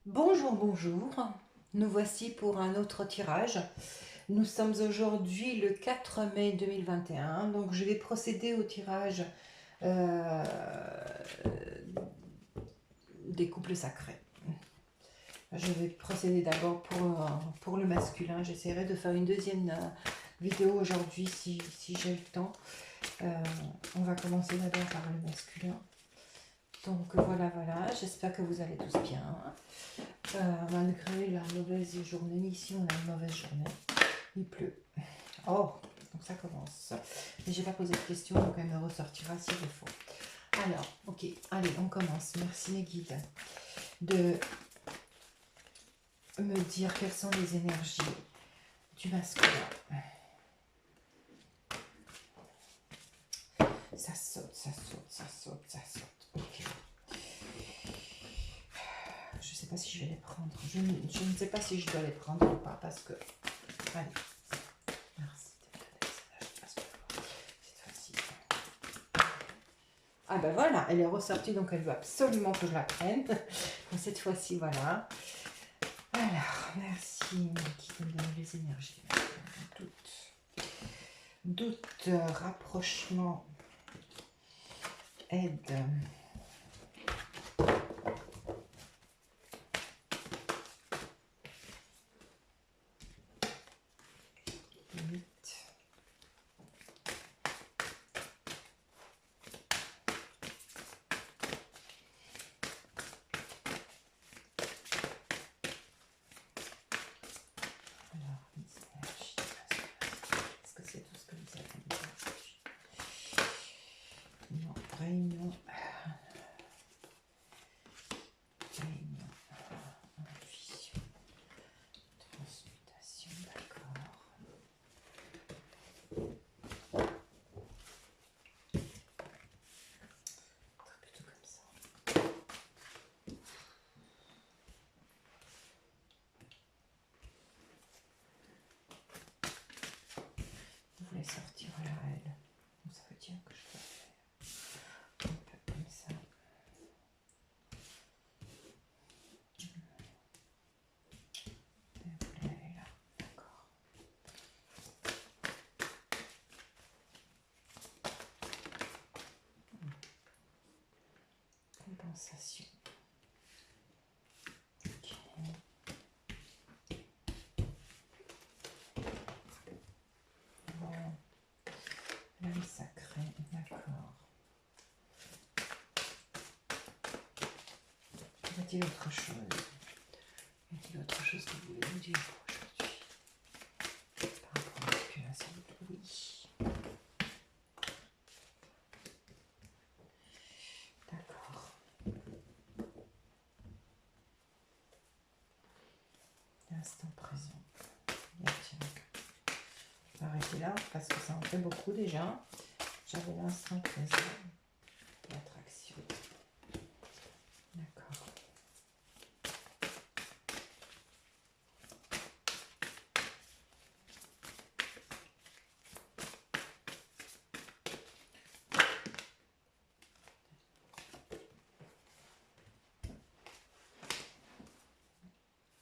Bonjour, bonjour. Nous voici pour un autre tirage. Nous sommes aujourd'hui le 4 mai 2021. Donc je vais procéder au tirage euh, des couples sacrés. Je vais procéder d'abord pour le masculin. J'essaierai de faire une deuxième vidéo aujourd'hui si j'ai le temps. On va commencer d'abord par le masculin. Donc voilà, j'espère que vous allez tous bien. Malgré la mauvaise journée, ici on a une mauvaise journée. Il pleut. Oh, donc ça commence. Mais j'ai pas posé de questions, donc elle me ressortira s'il le faut. Alors, ok, allez, on commence. Merci mes guides de me dire quelles sont les énergies du masculin. Ça saute, ça saute, ça saute, ça saute. Ok. Je sais pas si je vais les prendre. Je ne sais pas si je dois les prendre ou pas parce que... Allez. Merci. Ah ben voilà, elle est ressortie, donc elle veut absolument que je la prenne. Cette fois-ci, voilà. Alors, merci qui me donne les énergies. Doute, rapprochement, aide. Réunion, intuition, transmutation, d'accord. Plutôt comme ça. Vous voulez sortir la elle. Donc ça veut dire que je dois faire un peu comme ça. Compensation. Okay. Bon. L'âme sacrée, d'accord. Y a-t-il autre chose? Y a-t-il autre chose que vous voulez nous dire aujourd'hui par rapport à ce que là, s'il vous plaît? Oui. D'accord. L'instant présent. Bien, tiens. Je vais arrêter là parce que ça en fait beaucoup déjà. J'avais l'instant présent. L'attraction. D'accord.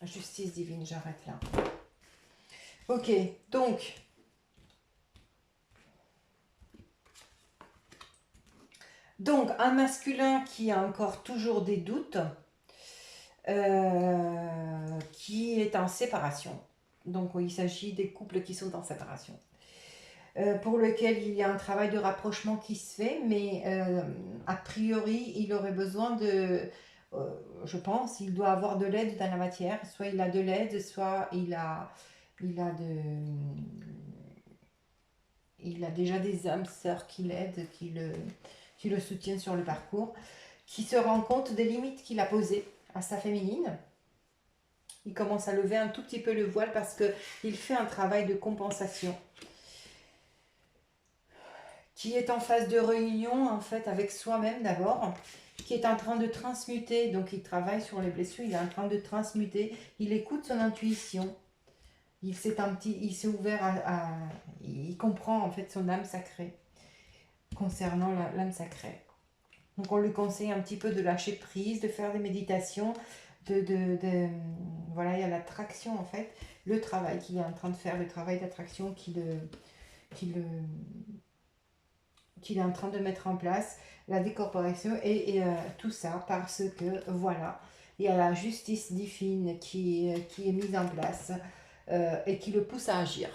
Justice divine, j'arrête là. Ok, donc un masculin qui a encore toujours des doutes, qui est en séparation. Donc il s'agit des couples qui sont en séparation. Pour lequel il y a un travail de rapprochement qui se fait, mais a priori il aurait besoin de... je pense, il doit avoir de l'aide dans la matière. Soit il a de l'aide, soit il a déjà des âmes sœurs qui l'aident, qui le soutiennent sur le parcours, qui se rend compte des limites qu'il a posées à sa féminine. Il commence à lever un tout petit peu le voile parce qu'il fait un travail de compensation qui est en phase de réunion en fait avec soi-même d'abord, qui est en train de transmuter, donc il travaille sur les blessures, il est en train de transmuter, il écoute son intuition, il s'est ouvert il comprend en fait son âme sacrée, concernant l'âme sacrée. Donc on lui conseille un petit peu de lâcher prise, de faire des méditations, voilà, il y a l'attraction en fait, le travail qu'il est en train de faire, le travail d'attraction qu'il est en train de mettre en place, la décorporation et tout ça parce que voilà, il y a la justice divine qui est mise en place et qui le pousse à agir.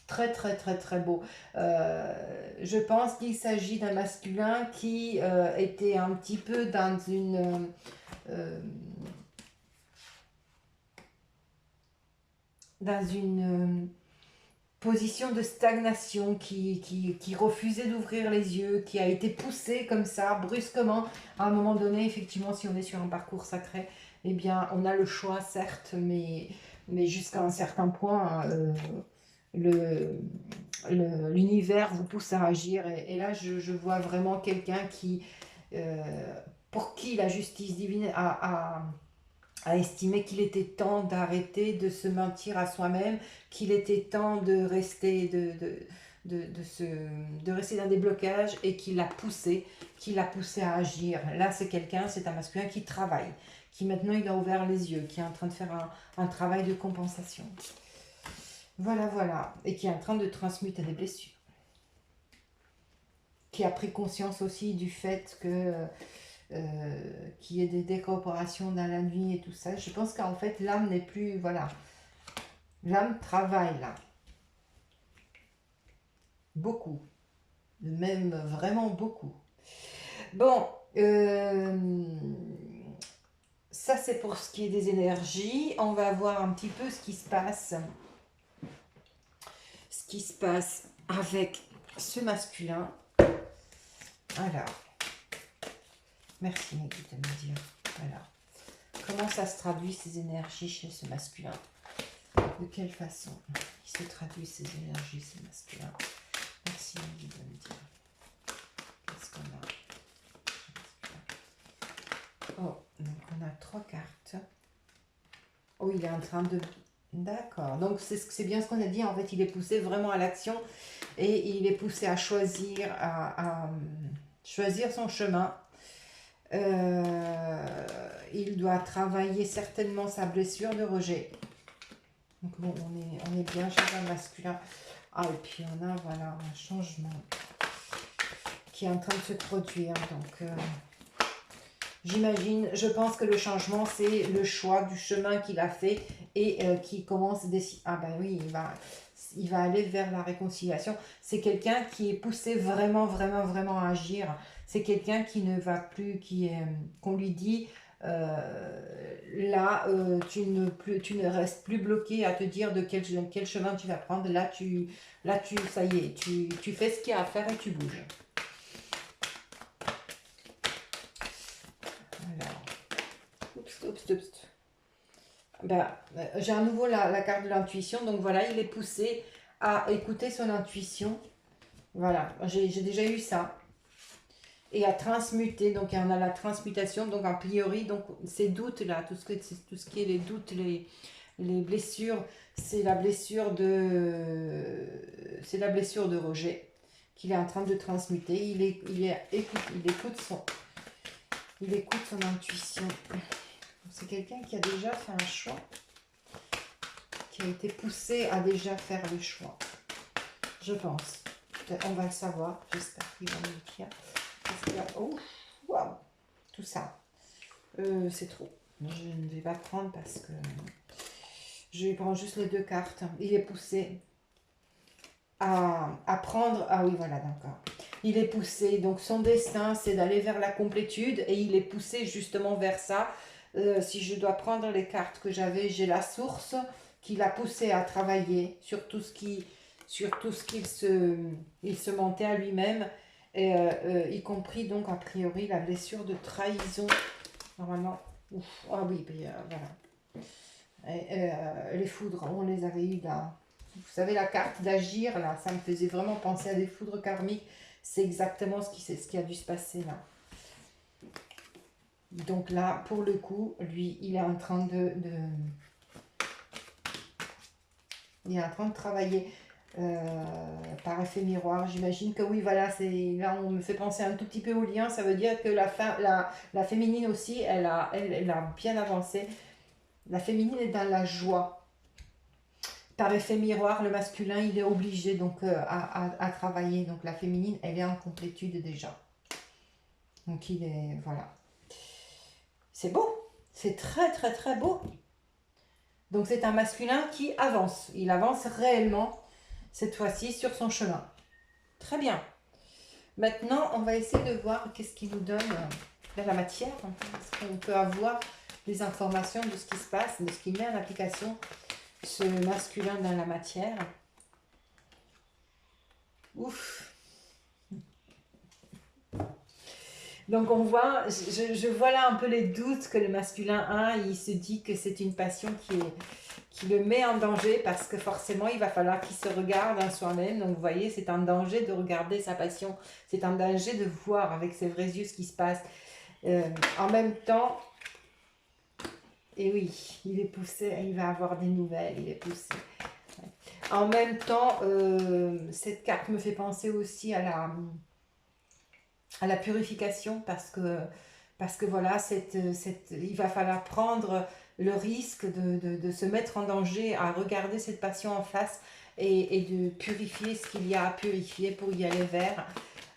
Très très très très beau. Je pense qu'il s'agit d'un masculin qui était un petit peu euh, dans une position de stagnation, qui refusait d'ouvrir les yeux, qui a été poussé comme ça, brusquement. À un moment donné, effectivement, si on est sur un parcours sacré, eh bien, on a le choix, certes, mais jusqu'à un certain point, l'univers vous pousse à agir. Et là, je vois vraiment quelqu'un pour qui la justice divine a estimé qu'il était temps d'arrêter de se mentir à soi-même, qu'il était temps de rester, de rester dans des blocages et qu'il l'a poussé à agir. Là, c'est un masculin qui travaille, qui maintenant il a ouvert les yeux, qui est en train de faire un travail de compensation. Voilà, voilà. Et qui est en train de transmuter des blessures. Qui a pris conscience aussi du fait que qu'il y ait des décorporations dans la nuit et tout ça. Je pense qu'en fait, l'âme n'est plus... Voilà. L'âme travaille là. Beaucoup. Même vraiment beaucoup. Bon. Ça, c'est pour ce qui est des énergies. On va voir un petit peu ce qui se passe. Ce qui se passe avec ce masculin. Alors. Merci Maggie de me dire. Voilà. Comment ça se traduit ces énergies chez ce masculin? De quelle façon il se traduit ces énergies, ces masculins? Merci Maggie de me dire. Qu'est-ce qu'on a? Oh, donc on a 3 cartes. Oh, il est en train de... D'accord. Donc c'est bien ce qu'on a dit. En fait, il est poussé vraiment à l'action et il est poussé à choisir, à choisir son chemin. Il doit travailler certainement sa blessure de rejet. Donc bon, on est bien chez un masculin. Ah, et puis on a voilà un changement qui est en train de se produire. Donc j'imagine, je pense que le changement c'est le choix du chemin qu'il a fait et qui commence ah ben oui, il va aller vers la réconciliation. C'est quelqu'un qui est poussé vraiment, vraiment, vraiment à agir. C'est quelqu'un qui ne va plus, qu'on lui dit, là, tu ne restes plus bloqué à te dire de quel chemin tu vas prendre. Là, ça y est, tu fais ce qu'il y a à faire et tu bouges. Alors, oups. Ben, j'ai à nouveau la carte de l'intuition. Donc voilà, il est poussé à écouter son intuition. Voilà, j'ai déjà eu ça. Et à transmuter, donc on a la transmutation, donc a priori, donc ces doutes là, tout ce qui est les doutes, les blessures, c'est la blessure de rejet qu'il est en train de transmuter. Il écoute son intuition. C'est quelqu'un qui a déjà fait un choix, qui a été poussé à déjà faire le choix, je pense. On va le savoir, j'espère qu'il va nous le dire. Oh, waouh, tout ça. C'est trop. Je ne vais pas prendre parce que je vais prendre juste les 2 cartes. Il est poussé à prendre. Ah oui, voilà, d'accord. Il est poussé. Donc son destin, c'est d'aller vers la complétude et il est poussé justement vers ça. Si je dois prendre les cartes que j'avais, j'ai la source qui l'a poussé à travailler sur tout ce qu'il se mentait à lui-même. Et, y compris donc a priori la blessure de trahison normalement. Ouf, ah oui, puis, voilà. Et, les foudres, on les avait eu là. Vous savez, la carte d'agir là, ça me faisait vraiment penser à des foudres karmiques. C'est exactement ce qui a dû se passer là. Donc là, pour le coup, lui, il est en train il est en train de travailler par effet miroir. J'imagine que oui, voilà, là on me fait penser un tout petit peu au lien, ça veut dire que la féminine aussi, elle a bien avancé. La féminine est dans la joie. Par effet miroir, le masculin, il est obligé donc à travailler. Donc la féminine, elle est en complétude déjà. Donc il est, voilà. C'est beau, c'est très très très beau. Donc c'est un masculin qui avance. Il avance réellement, cette fois-ci, sur son chemin. Très bien. Maintenant, on va essayer de voir qu'est-ce qui nous donne la matière. Est-ce qu'on peut avoir des informations de ce qui se passe, de ce qui met en application ce masculin dans la matière. Ouf. Donc on voit, je vois là un peu les doutes que le masculin a. Il se dit que c'est une passion qui le met en danger parce que forcément il va falloir qu'il se regarde en soi-même. Donc vous voyez, c'est un danger de regarder sa passion. C'est un danger de voir avec ses vrais yeux ce qui se passe. En même temps, et oui, il est poussé, il va avoir des nouvelles, il est poussé. En même temps, cette carte me fait penser aussi à la purification parce que voilà, il va falloir prendre le risque de se mettre en danger à regarder cette passion en face et de purifier ce qu'il y a à purifier pour y aller vers,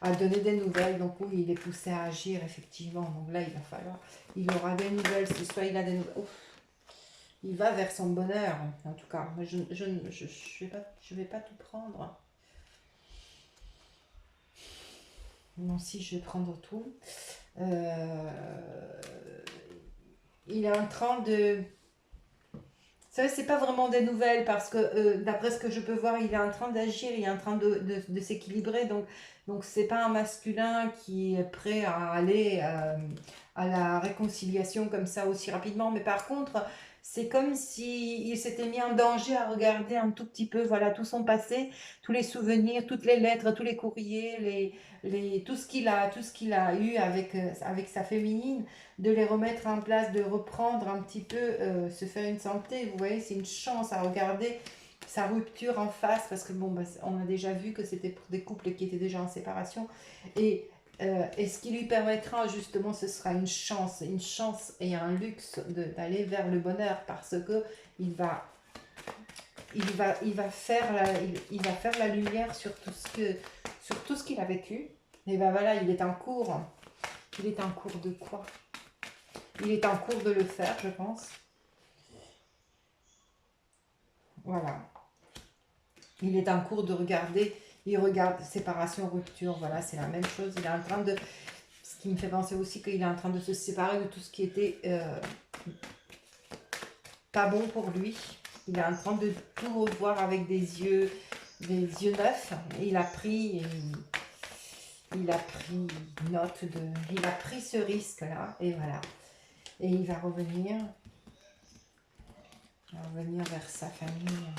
à donner des nouvelles. Donc oui, il est poussé à agir effectivement. Donc là, il va falloir, il aura des nouvelles, soit il a des nouvelles. Ouf. Il va vers son bonheur, en tout cas. Mais je vais pas tout prendre. Non, si, je vais prendre tout. Il est en train de... Ça, c'est pas vraiment des nouvelles parce que d'après ce que je peux voir, il est en train d'agir, il est en train de s'équilibrer. Donc c'est pas un masculin qui est prêt à aller à la réconciliation comme ça aussi rapidement. Mais par contre, c'est comme si il s'était mis en danger à regarder un tout petit peu, voilà, tout son passé, tous les souvenirs, toutes les lettres, tous les courriers, tout ce qu'il a eu avec sa féminine, de les remettre en place, de reprendre un petit peu, se faire une santé. Vous voyez, c'est une chance à regarder sa rupture en face, parce que bon, bah, on a déjà vu que c'était pour des couples qui étaient déjà en séparation. Et ce qui lui permettra justement, ce sera une chance et un luxe d'aller vers le bonheur, parce que il va faire la lumière sur tout ce qu'il a vécu. Et ben voilà, il est en cours. Il est en cours de quoi? Il est en cours de le faire, je pense. Voilà. Il est en cours de regarder. Il regarde séparation, rupture. Voilà, c'est la même chose. Il est en train de... Ce qui me fait penser aussi qu'il est en train de se séparer de tout ce qui était pas bon pour lui. Il est en train de tout revoir avec des yeux neufs. Et il a pris note de... Il a pris ce risque-là. Et voilà. Et il va revenir vers sa famille.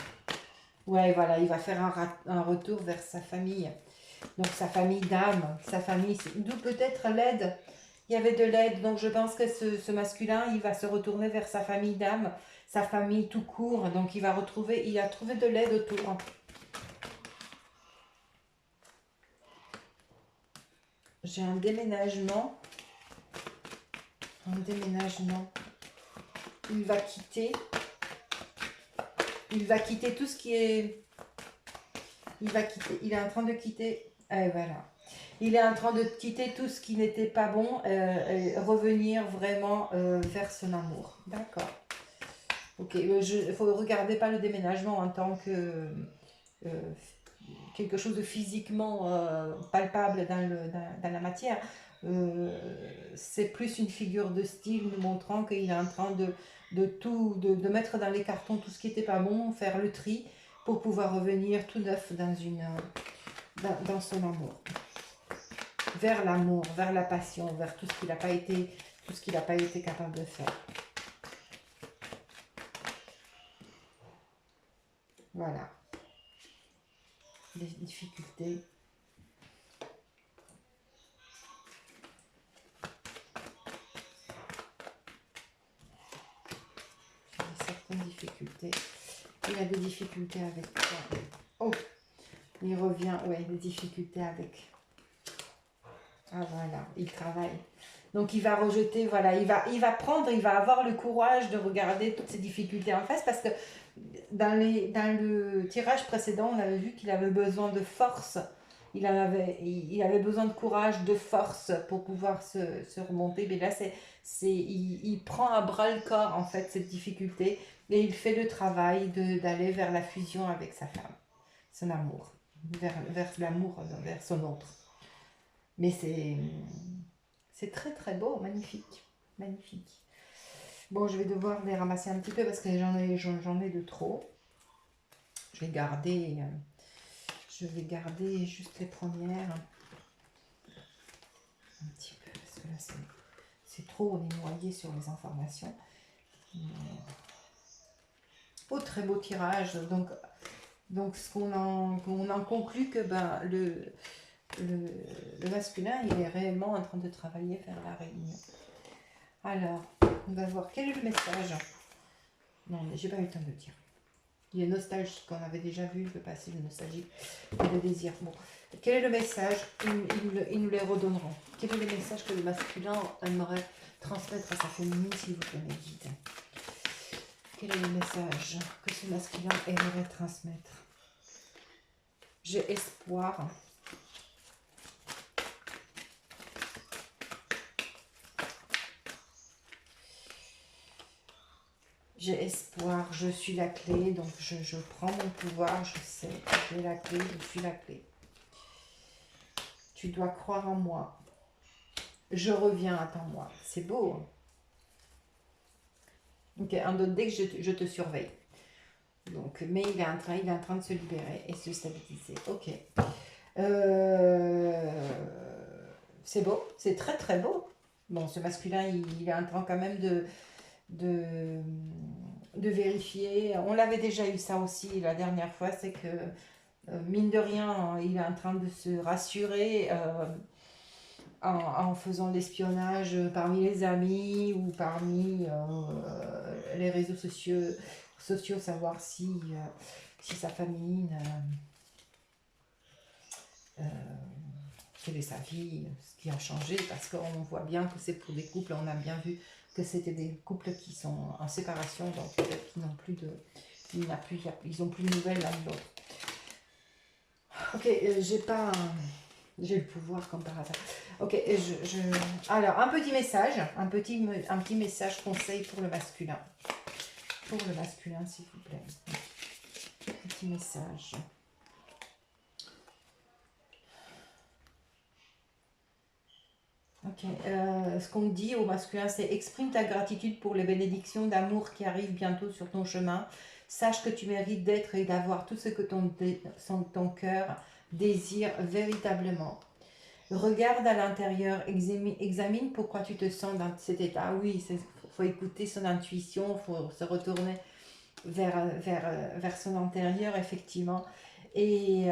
Ouais, voilà, il va faire un retour vers sa famille. Donc sa famille d'âme, sa famille, d'où peut-être l'aide. Il y avait de l'aide, donc je pense que ce masculin, il va se retourner vers sa famille d'âme, sa famille tout court. Donc il a trouvé de l'aide autour. J'ai un déménagement. Il va quitter tout ce qui est... Il est en train de quitter... voilà. Il est en train de quitter tout ce qui n'était pas bon et revenir vraiment vers son amour. D'accord. Ok, il ne faut regarder pas le déménagement en tant que quelque chose de physiquement palpable dans la matière. C'est plus une figure de style nous montrant qu'il est en train de mettre dans les cartons tout ce qui n'était pas bon, faire le tri pour pouvoir revenir tout neuf dans son amour. Vers l'amour, vers la passion, vers tout ce qu'il n'a pas été capable de faire. Voilà. Les difficultés. Certaines difficultés. Il a des difficultés avec toi. Oh, Il revient, ouais, des difficultés avec. Ah voilà, il travaille. Donc il va rejeter, voilà, il va prendre, il va avoir le courage de regarder toutes ces difficultés en face parce que dans le tirage précédent, on avait vu qu'il avait besoin de force. Il avait besoin de courage, de force pour pouvoir se remonter. Mais là, il prend à bras le corps en fait cette difficulté et il fait le travail d'aller vers la fusion avec sa femme, son amour, vers l'amour, vers son autre. Mais c'est très très beau, magnifique, magnifique. Bon, je vais devoir les ramasser un petit peu parce que j'en ai de trop. Je vais garder juste les premières. Un petit peu, parce que là c'est trop, on est noyé sur les informations. Oh, très beau tirage. Donc ce qu'on en conclut que ben, le masculin, il est réellement en train de travailler vers la réunion. Alors, on va voir quel est le message. Non, mais j'ai pas eu le temps de le dire. Il est nostalgique, on avait déjà vu le passé, le nostalgique et le désir. Bon, quel est le message? Ils nous les redonneront. Quel est le message que le masculin aimerait transmettre à sa féminine, s'il vous plaît, mes guides? Quel est le message que ce masculin aimerait transmettre? J'ai espoir. J'ai espoir, je suis la clé, donc je prends mon pouvoir, je sais, j'ai la clé, je suis la clé. Tu dois croire en moi. Je reviens, attends-moi. C'est beau. Hein? Ok, un autre dès que je te surveille. Donc, mais il est en train de se libérer et se stabiliser. Ok. C'est beau, c'est très très beau. Bon, ce masculin, il est en train quand même de vérifier. On l'avait déjà eu ça aussi la dernière fois, c'est que mine de rien, il est en train de se rassurer en faisant l'espionnage parmi les amis ou parmi les réseaux sociaux, savoir si sa famille, quelle est sa vie, ce qui a changé, parce qu'on voit bien que c'est pour des couples, on a bien vu que c'était des couples qui sont en séparation, donc peut-être qu'ils n'ont plus de... Ils n'ont plus de nouvelles l'un de l'autre. Ok, j'ai le pouvoir comme par hasard. Ok, alors un petit message, un petit message conseil pour le masculin. Pour le masculin, s'il vous plaît. Un petit message. Ok, ce qu'on dit au masculin, c'est exprime ta gratitude pour les bénédictions d'amour qui arrivent bientôt sur ton chemin. Sache que tu mérites d'être et d'avoir tout ce que ton cœur désire véritablement. Regarde à l'intérieur, examine pourquoi tu te sens dans cet état. Oui, il faut écouter son intuition, il faut se retourner vers son intérieur, effectivement. Et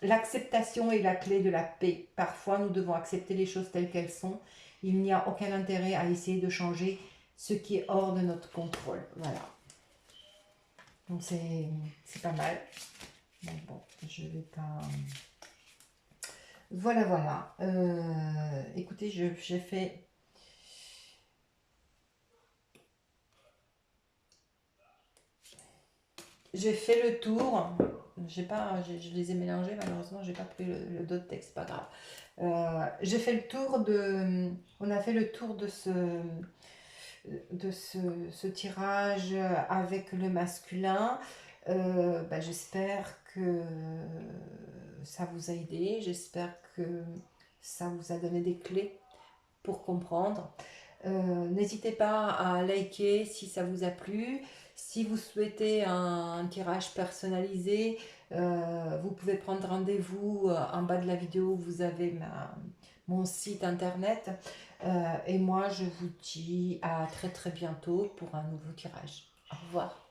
l'acceptation est la clé de la paix. Parfois, nous devons accepter les choses telles qu'elles sont. Il n'y a aucun intérêt à essayer de changer ce qui est hors de notre contrôle. Voilà. Donc, c'est pas mal. Donc, bon, je vais pas... Voilà. Écoutez, j'ai fait... J'ai fait le tour. Je les ai mélangés, malheureusement, j'ai pas pris le dos de texte, pas grave. J'ai fait le tour de... On a fait le tour de ce tirage avec le masculin. J'espère que ça vous a aidé. J'espère que ça vous a donné des clés pour comprendre. N'hésitez pas à liker si ça vous a plu. Si vous souhaitez un tirage personnalisé, vous pouvez prendre rendez-vous en bas de la vidéo. Vous avez mon site internet. Et moi, je vous dis à très très bientôt pour un nouveau tirage. Au revoir.